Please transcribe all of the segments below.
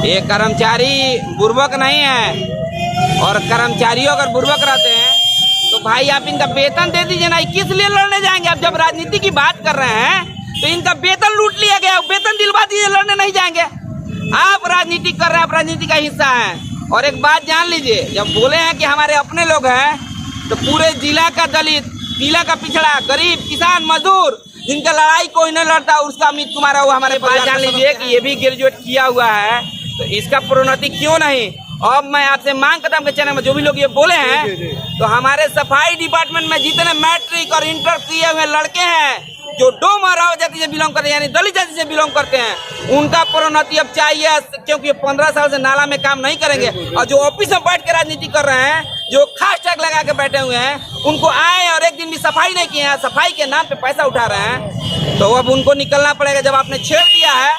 ये कर्मचारी बुर्बक नहीं है, और कर्मचारियों अगर बुर्बक रहते हैं तो भाई आप इनका वेतन दे दीजिए ना। किस लिए लड़ने जाएंगे? आप जब राजनीति की बात कर रहे हैं तो इनका वेतन लूट लिया गया, वेतन दिलवा दीजिए, लड़ने नहीं जाएंगे। आप राजनीति कर रहे हैं, आप राजनीति का हिस्सा हैं। और एक बात जान लीजिए, जब बोले हैं कि हमारे अपने लोग हैं, तो पूरे जिला का दलित, जिला का पिछड़ा, गरीब, किसान, मजदूर, जिनका लड़ाई कोई नहीं लड़ता, उसका अमित कुमार हुआ हमारे पास। जान लीजिए कि ये भी ग्रेजुएट किया हुआ है, तो इसका प्रोन्नति क्यों नहीं? अब मैं आपसे मांग करता हूँ कि चैनल में जो भी लोग ये बोले हैं, तो हमारे सफाई डिपार्टमेंट में जितने मैट्रिक और इंटर किए हुए लड़के हैं जो डोम और राव जाति से बिलोंग करते हैं, यानी दलित जाति से बिलोंग करते हैं, उनका प्रोन्नति अब चाहिए, क्योंकि 15 साल से नाला में काम नहीं करेंगे। और जो ऑफिस में बैठ के राजनीति कर रहे हैं, जो खास टैग लगा के बैठे हुए हैं, उनको आए और एक दिन भी सफाई नहीं किए हैं, सफाई के नाम पे पैसा उठा रहे हैं, तो अब उनको निकलना पड़ेगा। जब आपने छेड़ दिया है,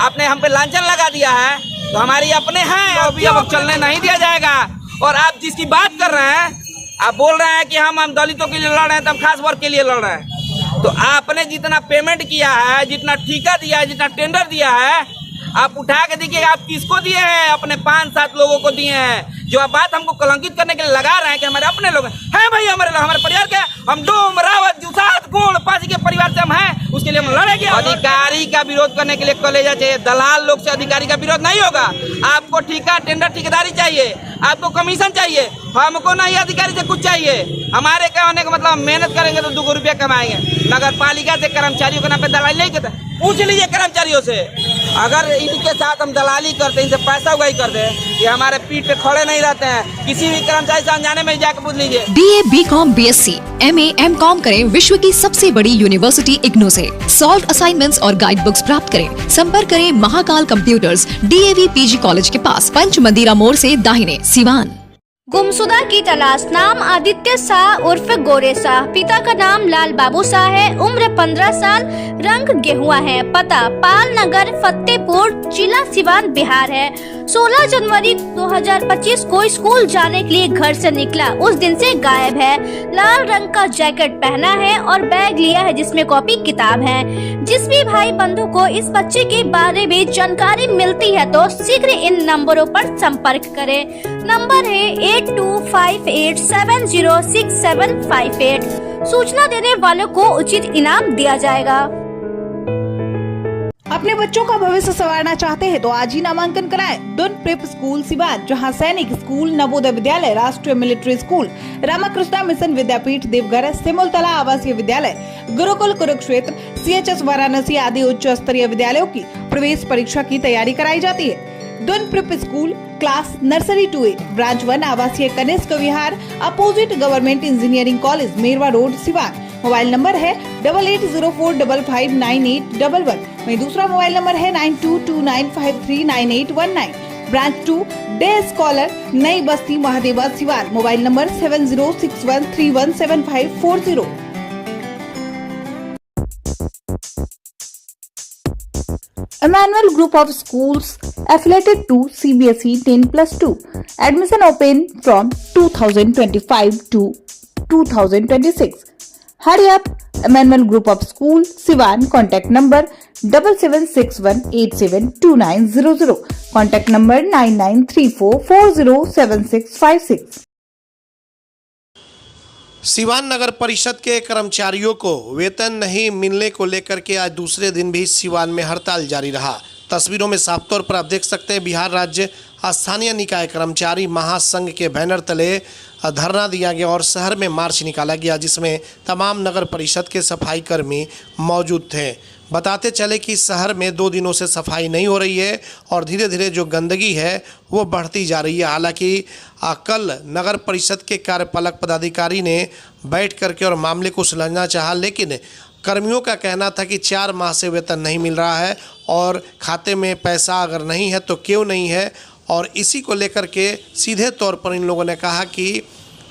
आपने हम पे लांछन लगा दिया है, तो हमारी अपने हैं, अभी अब चलने नहीं दिया जाएगा। और आप जिसकी बात कर रहे हैं, आप बोल रहे हैं कि हम दलितों के लिए लड़ रहे हैं, तो हम खास वर्ग के लिए लड़ रहे हैं। तो आपने जितना पेमेंट किया है, जितना ठेका दिया है, जितना टेंडर दिया है, आप उठा के देखिए आप किसको दिए हैं? अपने 5-7 लोगों को दिए हैं। जो आप बात हमको कलंकित करने के लिए लगा रहे हैं कि हमारे अपने लोग हैं, भाई हमारे परिवार के, हम डोम, रावत, जुसात, गोड़, पासी के परिवार से हम हैं, उसके लिए हम लड़ेंगे। अधिकारी का विरोध करने के लिए कलेजा चाहिए, दलाल लोग से अधिकारी का विरोध नहीं होगा। आपको ठेका, टेंडर, ठेकेदारी चाहिए, आपको कमीशन चाहिए, हमको नहीं अधिकारी से कुछ चाहिए। हमारे कहने का मतलब मेहनत करेंगे तो 2 रुपया कमाएंगे। नगर पालिका से कर्मचारियों के नाम पे दलाली नहीं करते, पूछ लीजिए कर्मचारियों से। अगर इनके साथ हम दलाली करते, इनसे पैसा उगाही करते, ये हमारे पीठ पे खड़े नहीं रहते हैं। किसी भी कर्मचारी से अनजाने में जाकर पूछ लीजिए। BA, BCom, BSc, MA, MCom करें विश्व की सबसे बड़ी यूनिवर्सिटी इग्नू से। सॉल्व असाइनमेंट्स और गाइड बुक्स प्राप्त करें। संपर्क करें Mahakal computers, DAV PG college के पास, पंच मंदिरा मोड़ से दाहिने, सिवान। गुमशुदा की तलाश। नाम आदित्य शाह उर्फ गोरे शाह। पिता का नाम लाल बाबू शाह है। उम्र 15 साल। रंग गेहुआ है। पता पाल नगर, फतेहपुर, जिला सिवान, बिहार है। 16 जनवरी 2025 को स्कूल जाने के लिए घर से निकला, उस दिन से गायब है। लाल रंग का जैकेट पहना है और बैग लिया है जिसमें कॉपी किताब है। जिस भी भाई बंधु को इस बच्चे के बारे में जानकारी मिलती है तो शीघ्र इन नंबरों पर संपर्क करें। नंबर है 8258706758। सूचना देने वालों को उचित इनाम दिया जाएगा। अपने बच्चों का भविष्य संवारना चाहते हैं तो आज ही नामांकन कराएं। दुन प्रेप स्कूल सिवान, जहां सैनिक स्कूल, नवोदय विद्यालय, राष्ट्रीय मिलिट्री स्कूल, रामाकृष्णा मिशन विद्यापीठ देवघर, सिमुलतला आवासीय विद्यालय, गुरुकुल कुरुक्षेत्र, CHS वाराणसी आदि उच्च स्तरीय विद्यालयों की प्रवेश परीक्षा की तैयारी कराई जाती है। Doon prep school class nursery to 8, branch 1, आवासीय Kanishk Vihar, opposite government engineering college, Mairwa road, Siwan. Mobile number है 8804559811। वहीं दूसरा मोबाइल नंबर है 9229539819। ब्रांच 2 डे स्कॉलर, नई बस्ती, Mahadeva, Siwan. Mobile number 7061317540। Emmanuel Group of Schools affiliated to CBSE 10+2. Admission open from 2025 to 2026. Hurry up! Emmanuel Group of School, Siwan. Contact number 7761872900. Contact number 9934407656. Siwan नगर परिषद के कर्मचारियों को वेतन नहीं मिलने को लेकर के आज दूसरे दिन भी सिवान में हड़ताल जारी रहा। तस्वीरों में साफ तौर पर आप देख सकते हैं बिहार राज्य स्थानीय निकाय कर्मचारी महासंघ के बैनर तले धरना दिया गया और शहर में मार्च निकाला गया, जिसमें तमाम नगर परिषद के सफाई कर्मी मौजूद थे। बताते चले कि शहर में 2 दिनों से सफाई नहीं हो रही है और धीरे धीरे जो गंदगी है वो बढ़ती जा रही है। हालांकि कल नगर परिषद के कार्यपालक पदाधिकारी ने बैठ करके और मामले को सुलझना चाहा, लेकिन कर्मियों का कहना था कि 4 माह से वेतन नहीं मिल रहा है और खाते में पैसा अगर नहीं है तो क्यों नहीं है, और इसी को लेकर के सीधे तौर पर इन लोगों ने कहा कि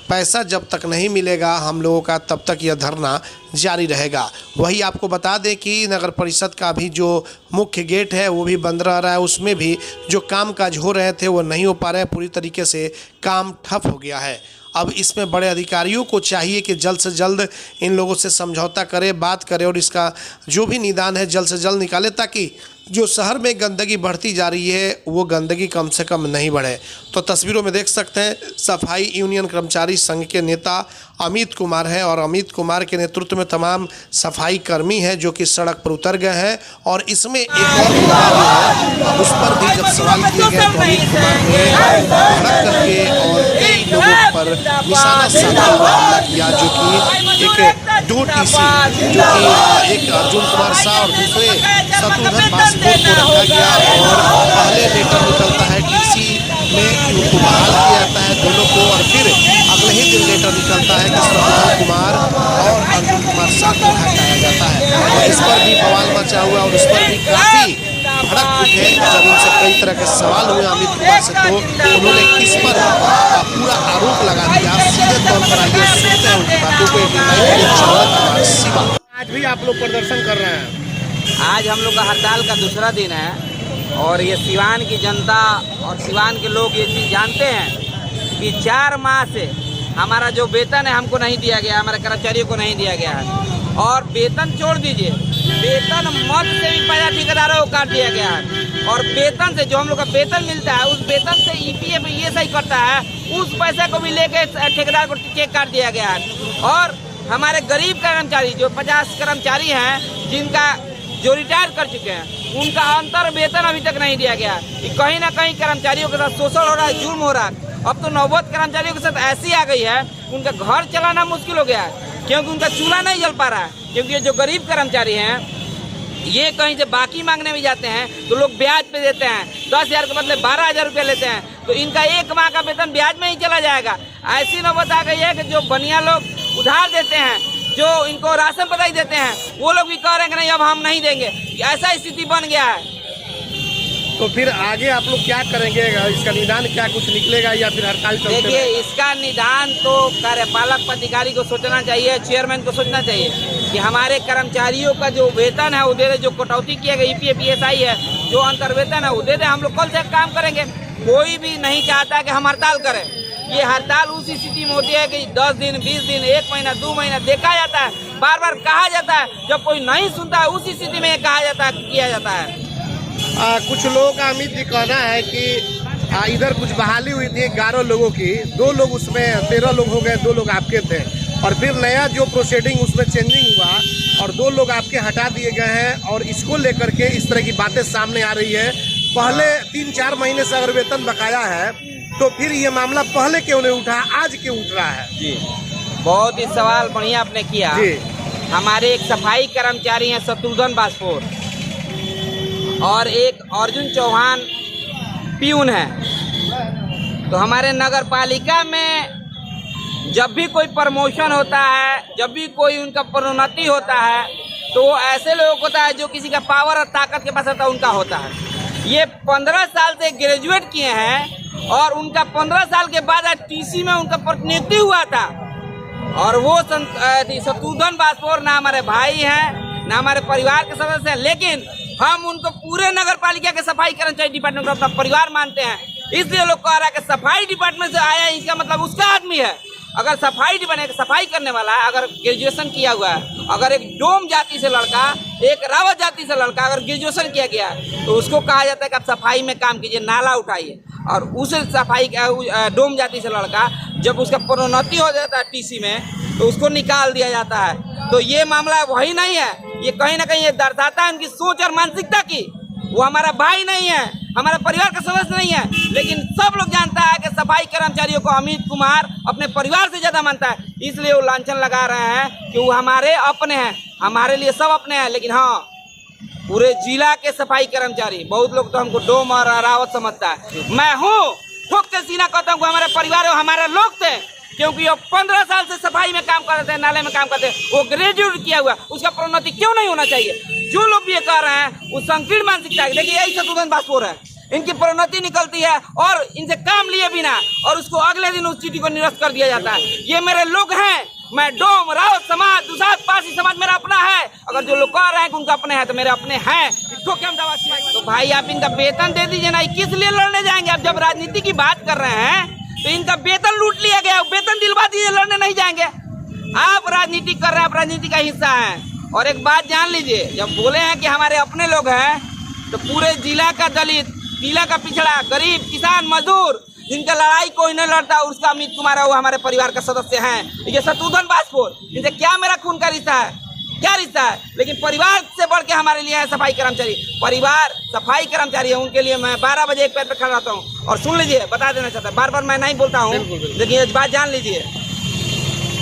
पैसा जब तक नहीं मिलेगा हम लोगों का तब तक यह धरना जारी रहेगा। वही आपको बता दें कि नगर परिषद का भी जो मुख्य गेट है वो भी बंद रह रहा है, उसमें भी जो कामकाज हो रहे थे वो नहीं हो पा रहे हैं, पूरी तरीके से काम ठप हो गया है। अब इसमें बड़े अधिकारियों को चाहिए कि जल्द से जल्द इन लोगों से समझौता करे, बात करे और इसका जो भी निदान है जल्द से जल्द निकाले, ताकि जो शहर में गंदगी बढ़ती जा रही है वो गंदगी कम से कम नहीं बढ़े। तो तस्वीरों में देख सकते हैं सफाई यूनियन कर्मचारी संघ के नेता अमित कुमार हैं और अमित कुमार के नेतृत्व में तमाम सफाई कर्मी हैं जो कि सड़क पर उतर गए हैं। और इसमें एक और मुद्दा भी है, उस पर भी जब सवाल किए गए तो अमित कुमार ने भड़क करके और कई लोगों पर निशाना साधते हुए हमला किया, जो कि एक दो टीसी जो कि एक अर्जुन कुमार शाह और दूसरे शत्रुघ्न बासपुर को रखा गया और पहले लेटर निकलता है टीसी में उनको बहाल किया जाता है दोनों को, और फिर अगले ही दिन लेटर निकलता है कि शत्रुघ्न कुमार और अर्जुन कुमार शाह को हटाया जाता है। और इस पर भी बवाल मचा हुआ और उस पर भी काफी भड़क उठे। जब उनसे कई तरह के सवाल हुए अमित कुमार से तो उन्होंने किस पर पूरा आरोप लगा दिया। सीधे तौर पर आइए सुनते हैं उनकी बातों को। आज भी आप लोग प्रदर्शन कर रहे हैं। आज हम लोग का हड़ताल का दूसरा दिन है और ये सिवान की जनता और सिवान के लोग ये चीज़ जानते हैं कि 4 माह से हमारा जो वेतन है हमको नहीं दिया गया, हमारे कर्मचारियों को नहीं दिया गया है। और वेतन छोड़ दीजिए, वेतन मद से भी पैसा ठेकेदारों को काट दिया गया है। और वेतन से जो हम लोग का वेतन मिलता है उस वेतन से EPF ये सही करता है, उस पैसा को भी लेके ठेकेदार को चेक काट दिया गया है। और हमारे गरीब कर्मचारी जो 50 कर्मचारी हैं जिनका जो रिटायर कर चुके हैं उनका अंतर वेतन अभी तक नहीं दिया गया है। कहीं ना कहीं कर्मचारियों के साथ शोषण हो रहा है, जुल्म हो रहा है। अब तो नौबत कर्मचारियों के साथ ऐसी आ गई है उनका घर चलाना मुश्किल हो गया है क्योंकि उनका चूल्हा नहीं जल पा रहा है। क्योंकि ये जो गरीब कर्मचारी हैं ये कहीं से बाकी मांगने में जाते हैं तो लोग ब्याज पे देते हैं, 10,000 के बदले 12,000 रुपये लेते हैं, तो इनका 1 माह का वेतन ब्याज में ही चला जाएगा। ऐसी नौबत आ गई है कि जो बनिया लोग उधार देते हैं, जो इनको राशन पताई देते हैं, वो लोग भी कह रहे हैं कि नहीं अब हम नहीं देंगे। ऐसा स्थिति बन गया है। तो फिर आगे आप लोग क्या करेंगे? इसका निदान क्या कुछ निकलेगा या फिर हड़ताल चलते रहेगा? देखिए, इसका निदान तो कार्यपालक पदाधिकारी को सोचना चाहिए, चेयरमैन को सोचना चाहिए कि हमारे कर्मचारियों का जो वेतन है वो दे दे, जो कटौती किया गया EPF PSI है, जो अंतर वेतन है वो दे दे। हम लोग कल से काम करेंगे। कोई भी नहीं चाहता कि हम हड़ताल करें। ये हड़ताल उस स्थिति में होती है कि 10 दिन 20 दिन 1 महीना 2 महीना देखा जाता है, बार बार कहा जाता है, जब कोई नहीं सुनता है उस स्थिति में कहा जाता है, किया जाता है। कुछ लोगों का अमित जी कहना है कि इधर कुछ बहाली हुई थी 11 लोगों की, 2 लोग उसमें 13 लोग हो गए, 2 लोग आपके थे, और फिर नया जो प्रोसीडिंग उसमें चेंजिंग हुआ और 2 लोग आपके हटा दिए गए हैं। और इसको लेकर के इस तरह की बातें सामने आ रही है। पहले 3-4 महीने से अगर वेतन बकाया है तो फिर ये मामला पहले क्यों नहीं उठा, आज क्यों उठ रहा है? जी, बहुत ही सवाल बढ़िया आपने किया। जी, हमारे एक सफाई कर्मचारी हैं शत्रुघ्न बासपुर और एक अर्जुन चौहान प्यून है। तो हमारे नगर पालिका में जब भी कोई प्रमोशन होता है, जब भी कोई उनका प्रोन्नति होता है, तो वो ऐसे लोगों को होता है जो किसी का पावर और ताकत के पास होता है, उनका होता है। ये 15 साल से ग्रेजुएट किए हैं और उनका 15 साल के बाद आज TC में उनका प्रतिनियुक्ति हुआ था। और वो शत्रुघ्न बासपुर ना हमारे भाई हैं ना हमारे परिवार के सदस्य हैं, लेकिन हम उनको पूरे नगर पालिका के सफाई कर्मचारी डिपार्टमेंट को अपना परिवार मानते हैं। इसलिए लोग कह रहा है कि सफाई डिपार्टमेंट से आया है, इसका मतलब उसका आदमी है। अगर सफाई डिपार्टमेंट सफाई करने वाला है, अगर ग्रेजुएशन किया हुआ है, अगर एक डोम जाति से लड़का, एक रावत जाति से लड़का अगर ग्रेजुएशन किया गया है तो उसको कहा जाता है कि आप सफाई में काम कीजिए, नाला उठाइए। और उस सफाई डोम जाति से लड़का जब उसका प्रोन्नति हो जाता है TC में तो उसको निकाल दिया जाता है। तो ये मामला वही नहीं है, ये कहीं ना कहीं ये दर्शाता है उनकी सोच और मानसिकता की। वो हमारा भाई नहीं है, हमारा परिवार का सदस्य नहीं है, लेकिन सब लोग जानता है कि सफाई कर्मचारियों को अमित कुमार अपने परिवार से ज़्यादा मानता है। इसलिए वो लांछन लगा रहे हैं कि वो हमारे अपने हैं, हमारे लिए सब अपने हैं। लेकिन हाँ, पूरे जिला के सफाई कर्मचारी, बहुत लोग तो हमको डोम और रावत समझता है। मैं हूँ ठोक के सीना कहता हूँ हमारे परिवार और हमारे लोग थे, क्योंकि वो 15 साल से सफाई में काम करते हैं, नाले में काम करते हैं। वो ग्रेजुएट किया हुआ, उसका प्रोन्नति क्यों नहीं होना चाहिए? जो लोग भी ये कह रहे हैं वो संकीर्ण मानसिकता है। देखिए, यही शत्रुघ्न बासपुर है, इनकी प्रोन्नति निकलती है और इनसे काम लिए बिना और उसको अगले दिन उस चिट्ठी को निरस्त कर दिया जाता है। ये मेरे लोग हैं, मैं डोम रावत समाज दुसाद पासी समाज मेरा अपना है। अगर जो लोग कह रहे हैं कि उनका अपने हैं तो मेरे अपने हैं। तो भाई आप इनका वेतन दे दीजिए ना, किस लिए लड़ने जाएंगे? आप जब राजनीति की बात कर रहे हैं तो इनका वेतन लूट लिया गया, वेतन दिलवा दीजिए, लड़ने नहीं जाएंगे। आप राजनीति कर रहे हैं, आप राजनीति का हिस्सा हैं। और एक बात जान लीजिए, जब बोले हैं कि हमारे अपने लोग हैं तो पूरे जिला का दलित, जिला का पिछड़ा, गरीब, किसान, मजदूर जिनका लड़ाई कोई नहीं लड़ता, उसका अमित कुमार है, वो हमारे परिवार का सदस्य हैं। ये शत्रुघ्न बाजपुर, इनसे क्या मेरा खून का रिश्ता है, क्या रिश्ता है? लेकिन परिवार से बढ़ के हमारे लिए है सफाई कर्मचारी। परिवार सफाई कर्मचारी है, उनके लिए मैं 12 बजे एक पैर पे खड़ा रहता हूँ। और सुन लीजिए, बता देना चाहता हूँ, बार बार मैं नहीं बोलता हूँ, लेकिन एक बात जान लीजिए,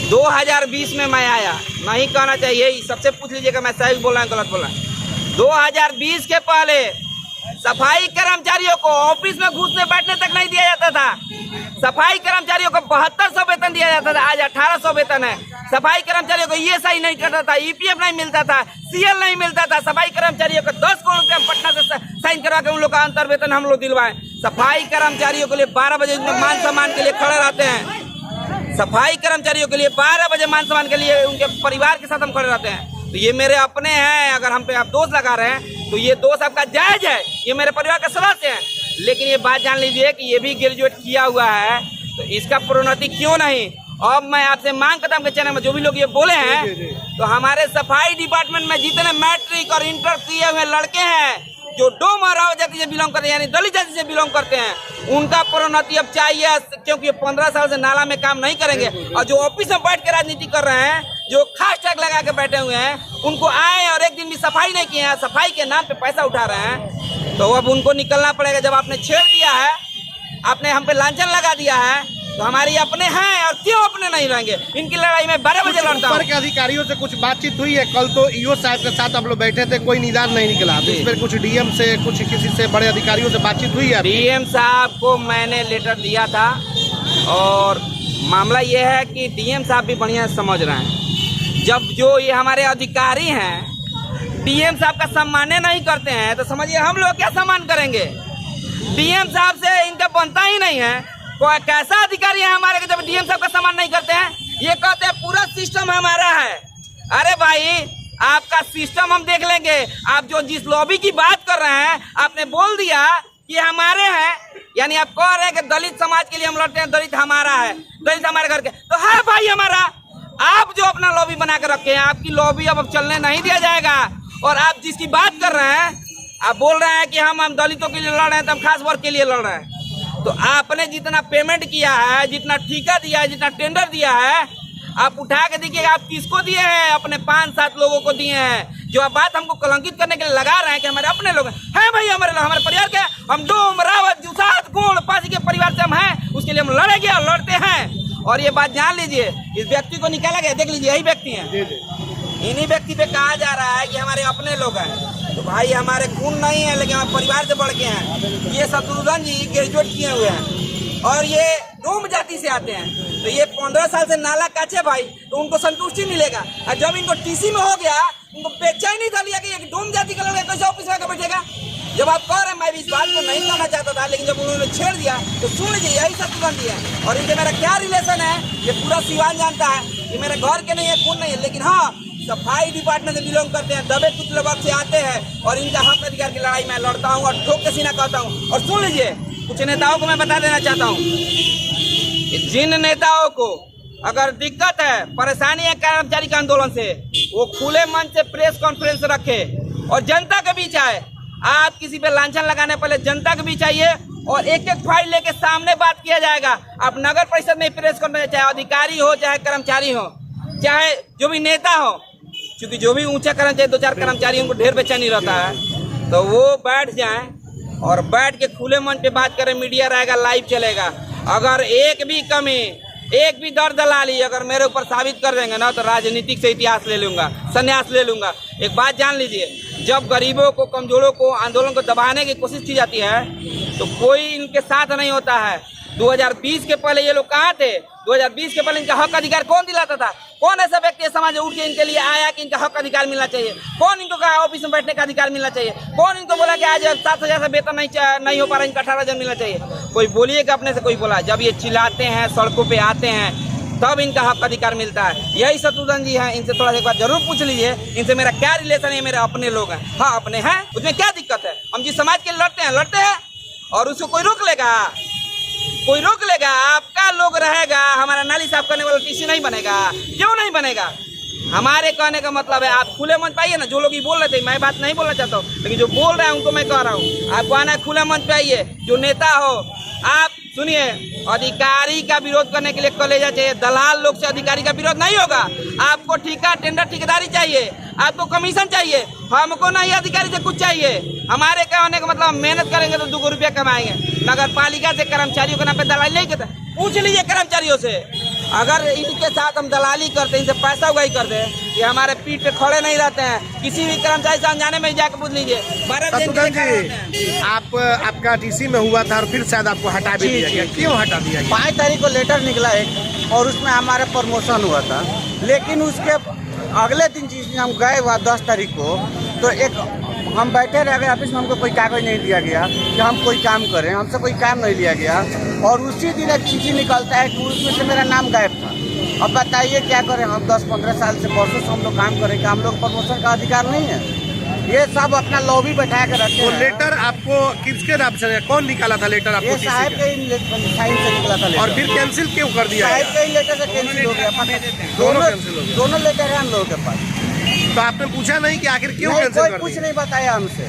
2020 में मैं आया, नहीं कहना चाहिए, सबसे पूछ लीजिएगा मैं सही बोल रहा हूँ गलत बोल रहा हूँ। 2020 के पहले सफाई कर्मचारियों को ऑफिस में घुसने बैठने तक नहीं दिया जाता था। सफाई कर्मचारियों को 7200 वेतन दिया जाता था, आज 1800 वेतन है। सफाई कर्मचारियों को ESI नहीं करता था, EPF नहीं मिलता था, CL नहीं मिलता था। सफाई कर्मचारियों को 10 करोड़ रुपया पटना से साइन करवा के उन लोग का अंतर वेतन हम लोग दिलवाए। सफाई कर्मचारियों के लिए 12 बजे मान सम्मान के लिए खड़े रहते हैं। सफाई कर्मचारियों के लिए 12 बजे मान सम्मान के लिए उनके परिवार के साथ हम खड़े रहते हैं। तो ये मेरे अपने हैं, अगर हम पे आप दोष लगा रहे हैं तो ये दोष आपका जायज है, ये मेरे परिवार का सदस्य है। लेकिन ये बात जान लीजिए कि ये भी ग्रेजुएट किया हुआ है, तो इसका प्रोन्नति क्यों नहीं? अब मैं आपसे मांग करता हूँ कि चैनल में जो भी लोग ये बोले हैं, तो हमारे सफाई डिपार्टमेंट में जितने मैट्रिक और इंटर किए हुए लड़के हैं जो डोम और राव जाति से बिलोंग करते हैं, यानी दलित जाति से बिलोंग करते हैं, उनका प्रोन्नति अब चाहिए, क्योंकि ये 15 साल से नाला में काम नहीं करेंगे। और जो ऑफिस में बैठ के राजनीति कर रहे हैं, जो खास टैग लगा के बैठे हुए हैं, उनको आए और एक दिन भी सफाई नहीं किए हैं, सफाई के नाम पे पैसा उठा रहे हैं, तो अब उनको निकलना पड़ेगा। जब आपने छेड़ दिया है, आपने हम पे लांछन लगा दिया है, तो हमारे अपने हैं और क्यों अपने नहीं रहेंगे? इनकी लड़ाई में 12 बजे लड़ता हूं। ऊपर के अधिकारियों से कुछ बातचीत हुई है? कल तो ईओ साहब के साथ हम लोग बैठे थे, कोई निदान नहीं निकला। तो इस पर कुछ डीएम से, कुछ किसी से बड़े अधिकारियों से बातचीत हुई है? डीएम साहब को मैंने लेटर दिया था, और मामला ये है कि डीएम साहब भी बढ़िया समझ रहे हैं। जब जो ये हमारे अधिकारी हैं डीएम साहब का सम्मान नहीं करते हैं, तो समझिए हम लोग क्या सम्मान करेंगे? डीएम साहब से इनका बनता ही नहीं है। कोई कैसा अधिकारी है हमारे जब डीएम साहब का सम्मान नहीं करते हैं? ये कहते हैं पूरा सिस्टम हमारा है। अरे भाई, आपका सिस्टम हम देख लेंगे। आप जो जिस लॉबी की बात कर रहे हैं, आपने बोल दिया कि हमारे हैं, यानी आप कह रहे हैं कि दलित समाज के लिए हम लड़ते हैं, दलित हमारा है, दलित हमारे घर के, तो है भाई हमारा। आप जो अपना लॉबी बना के रखे हैं, आपकी लॉबी अब चलने नहीं दिया जाएगा। और आप जिसकी बात कर रहे हैं, आप बोल रहे हैं कि हम दलितों के लिए लड़ रहे हैं, तो हम खास वर्ग के लिए लड़ रहे हैं। तो आपने जितना पेमेंट किया है, जितना ठेका दिया है, जितना टेंडर दिया है, आप उठा के देखिएगा आप किसको दिए हैं? अपने 5-7 लोगों को दिए हैं। जो आप बात हमको कलंकित करने के लिए लगा रहे हैं कि हमारे अपने लोग हैं भाई, हमारे लोग, हमारे परिवार के, हम डोम, रावत, जुसात, गोंड, पासी के परिवार से हम हैं, उसके लिए हम लड़ेंगे और लड़ते हैं। और ये बात जान लीजिए, इस व्यक्ति को निकाला गया, देख लीजिए, यही व्यक्ति है। इन्हीं व्यक्ति पे कहा जा रहा है कि हमारे अपने लोग हैं। तो भाई हमारे खून नहीं है, लेकिन हमारे परिवार से बढ़ के हैं। ये शत्रुघ्न जी ग्रेजुएट किए हुए हैं और ये डोम जाति से आते हैं। तो ये 15 साल से नाला काचे भाई, तो उनको संतुष्टि मिलेगा। और जब इनको टीसी में हो गया, उनको बेचैनी था लिया कि एक डोम जाति का लड़का कैसे ऑफिस में आकर बैठेगा। जब आप कह रहे हैं, मैं भी इस बात को नहीं कहना चाहता था, लेकिन जब उन्होंने छेड़ दिया तो सुन लीजिए, यही शत्रुघ्न जी है। और इनसे मेरा क्या रिलेशन है, ये पूरा सिवान जानता है। ये मेरे घर के नहीं है, खून नहीं है, लेकिन हाँ, सफाई डिपार्टमेंट से बिलोंग करते हैं, दबे कुचले वर्ग से आते हैं, और इनका हक अधिकार की लड़ाई मैं लड़ता हूँ और ठोक के सीना कहता हूँ। और सुन लीजिए, कुछ नेताओं को मैं बता देना चाहता हूँ, जिन नेताओं को अगर दिक्कत है, परेशानी है कर्मचारी के आंदोलन से, वो खुले मन से प्रेस कॉन्फ्रेंस रखे और जनता के बीच आए। आप किसी पे लांछन लगाने पहले जनता के बीच आइए और एक एक फाइल लेके सामने बात किया जाएगा। आप नगर परिषद में प्रेस कॉन्फ्रेंस, चाहे अधिकारी हो, चाहे कर्मचारी हो, चाहे जो भी नेता हो, क्योंकि जो भी ऊंचा कर्मचारी, 2-4 कर्मचारी, उनको ढेर बेचैनी रहता है, तो वो बैठ जाएं और बैठ के खुले मन पे बात करें। मीडिया रहेगा, लाइव चलेगा। अगर एक भी कमी, एक भी दर्द दलाली अगर मेरे ऊपर साबित कर देंगे ना, तो राजनीतिक से इतिहास ले लूंगा, संन्यास ले लूंगा। एक बात जान लीजिए, जब गरीबों को, कमजोरों को, आंदोलन को दबाने की कोशिश की जाती है, तो कोई इनके साथ नहीं होता है। 2020 के पहले ये लोग कहाँ थे? 2020 के पहले इनका हक अधिकार कौन दिलाता था? कौन ऐसा व्यक्ति समाज में उठ के इनके लिए आया कि इनका हक अधिकार मिलना चाहिए? कौन इनको कहा ऑफिस में बैठने का अधिकार मिलना चाहिए? कौन इनको बोला कि आज 7,000 से वेतन नहीं हो पा रहा, इनका 18,000 मिलना चाहिए? कोई बोलिएगा अपने से, कोई बोला? जब ये चिल्लाते हैं, सड़कों पे आते हैं, तब इनका हक अधिकार मिलता है। यही शत्रुघ्न जी हैं, इनसे थोड़ा एक बार जरूर पूछ लीजिए, इनसे मेरा क्या रिलेशन है। मेरे अपने लोग हैं, हाँ अपने हैं, उसमें क्या दिक्कत है? हम जिस समाज के लिए लड़ते हैं और उसको कोई रोक लेगा? कोई रोक लेगा? आपका लोग रहेगा, हमारा नाली साफ करने वाला टीसी नहीं बनेगा? क्यों नहीं बनेगा? हमारे कहने का मतलब है आप खुले मंच पे आइए ना। जो लोग ये बोल रहे थे, मैं बात नहीं बोलना चाहता हूँ, लेकिन जो बोल रहे हैं उनको मैं कह रहा हूँ, आपको आना है खुले मंच पे आइए। जो नेता हो आप सुनिए, अधिकारी का विरोध करने के लिए कलेजा चाहिए। दलाल लोग से अधिकारी का विरोध नहीं होगा। आपको ठेका टेंडर ठेकेदारी चाहिए, आपको कमीशन चाहिए, हमको नहीं अधिकारी से कुछ चाहिए। हमारे कहने का मतलब हम मेहनत करेंगे तो 2 रुपया कमाएंगे। नगर पालिका से कर्मचारियों के नाम पे दलाली नहीं करते। पूछ लीजिए कर्मचारियों से, अगर इनके साथ हम दलाली करते, इनसे पैसा उगाही करते, ये हमारे पीठ पे खड़े नहीं रहते हैं। किसी भी कर्मचारी से अनजाने में जाकर पूछ लीजिए। शत्रुघ्न जी, आपका टीसी में हुआ था और फिर शायद आपको हटा भी दिया गया, क्यों हटा दिया गया? 5 तारीख को लेटर निकला एक, और उसमें हमारा प्रमोशन हुआ था, लेकिन उसके अगले दिन जिस दिन हम गए हुआ 10 तारीख को, तो एक हम बैठे रह गए ऑफिस में, हमको कोई कागज नहीं दिया गया कि हम कोई काम करें, हमसे कोई काम नहीं लिया गया। और उसी दिन एक चिट्ठी निकलता है कि उसमें से मेरा नाम गायब था। अब बताइए क्या करें, हम 10-15 साल से वर्षों से हम लोग काम करें, हम लोग प्रमोशन का अधिकार नहीं है? ये सब अपना लॉबी बैठा कर रखे तो हैं। लेटर आपको किसके नाम से, कौन निकाला था लेटर आपको? ये साहब के साइन से निकला था लेटर। और फिर कैंसिल क्यों कर दिया साहब गया? के लेटर से कैंसिल हो गया। दोनों कैंसिल हो गया। दोनों लेटर है हम लोगों के पास। तो आपने पूछा नहीं कि आखिर क्यों नहीं, कैंसिल कोई कर कुछ दिया? नहीं बताया हमसे,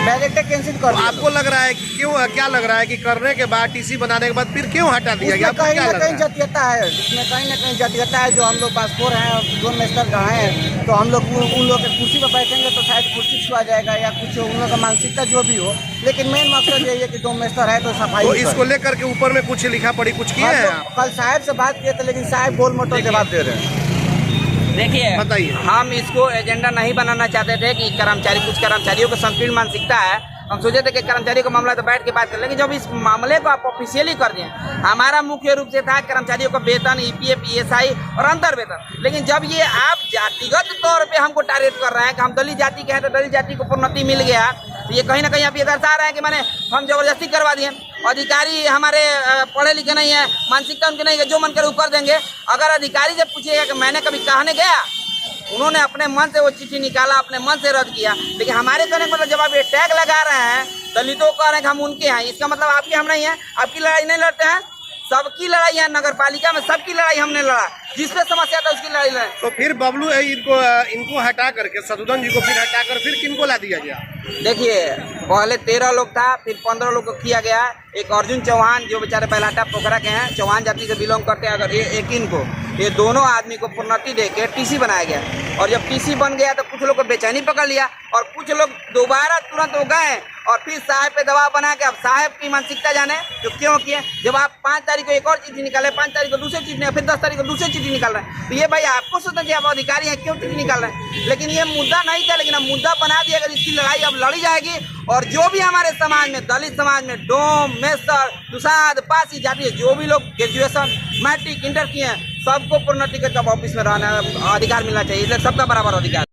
डायरेक्ट कैंसिल कर दिया। आपको लग रहा है कि क्यों, क्या लग रहा है कि करने के बाद, टीसी बनाने के बाद फिर क्यों हटा दिया गया? उसमें आपको कहीं क्या ना लग कहीं रहा है? जातीयता है, इसमें कहीं ना कहीं जातीयता है। जो हम लोग पासपोर्ट हैं और 2 मेस्टर का हैं, तो हम लोग उन लोग के कुर्सी पर बैठेंगे तो शायद कुर्सी छुआ जाएगा या कुछ, उन लोग का मानसिकता जो भी हो। लेकिन मेन मकसद यही है कि 2 मेस्टर है तो सफाई तो करें। इसको लेकर के ऊपर में कुछ लिखा पड़ी, कुछ किए हैं आप? कल साहब से बात किए थे, लेकिन साहब गोल मोटो जवाब दे रहे हैं। देखिए, बताइए। हम इसको एजेंडा नहीं बनाना चाहते थे कि कुछ कर्मचारियों को संकीर्ण मानसिकता है। हम सोचे थे कि कर्मचारियों का मामला तो बैठ के बात कर, लेकिन जब इस मामले को आप ऑफिशियली कर दिए, हमारा मुख्य रूप से था कर्मचारियों का वेतन, ईपीएफ, ईएसआई और अंतर वेतन। लेकिन जब ये आप जातिगत तौर पे हमको टारगेट कर रहे हैं कि हम दलित जाति के हैं तो दलित जाति को प्रोन्नति मिल गया, तो ये कहीं ना कहीं आप ये दर्शा रहे हैं कि मैंने हम जबरदस्ती करवा दिए। अधिकारी हमारे पढ़े लिखे नहीं है, मानसिकता उनकी नहीं है, जो मन करे वो कर देंगे। अगर अधिकारी से पूछिएगा कि मैंने कभी कहने गया, उन्होंने अपने मन से वो चिट्ठी निकाला, अपने मन से रद्द किया। लेकिन हमारे कहने का मतलब जब आप ये टैग लगा रहे हैं, दलितों को कह रहे हैं कि हम उनके हैं, इसका मतलब आपके हम नहीं हैं। आपकी लड़ाई नहीं लड़ते हैं, सबकी लड़ाई है। नगर पालिका में सबकी लड़ाई हमने लड़ा, जिसपे समस्या था उसकी लड़ाई लड़े। तो फिर बबलू इनको हटा करके, शत्रुघ्न जी को फिर हटा कर फिर किनको ला दिया गया? देखिए, पहले 13 लोग था, फिर 15 लोग को किया गया। एक अर्जुन चौहान जो बेचारे पहलाटा पोखरा के हैं, चौहान जाति से बिलोंग करते हैं, अगर एक इनको, ये दोनों आदमी को प्रोन्नति दे के टीसी बनाया गया। और जब टीसी बन गया तो कुछ लोग को बेचैनी पकड़ लिया, और कुछ लोग दोबारा तुरंत हो गए और फिर साहब पे दबाव बना के अब साहब की मानसिकता जाने जो क्यों किए। जब आप 5 तारीख को एक और चिट्ठी निकाले, 5 तारीख को दूसरी चिट्ठी, फिर 10 तारीख को दूसरी चिट्ठी निकाल रहे हैं, तो ये भाई आपको सोचना चाहिए, आप अधिकारी हैं, क्यों चिट्ठी निकाल रहे हैं? लेकिन ये मुद्दा नहीं था, लेकिन अब मुद्दा बना दिया। अगर इसकी लड़ाई अब लड़ी जाएगी, और जो भी हमारे समाज में, दलित समाज में, डोम, मेस्तर, दुसाध, पासी जाति, जो भी लोग ग्रेजुएशन, मैट्रिक, इंटर किए हैं, सबको प्रोन्नति के तब ऑफिस में रहना अधिकार मिलना चाहिए। इसलिए सबका बराबर अधिकार।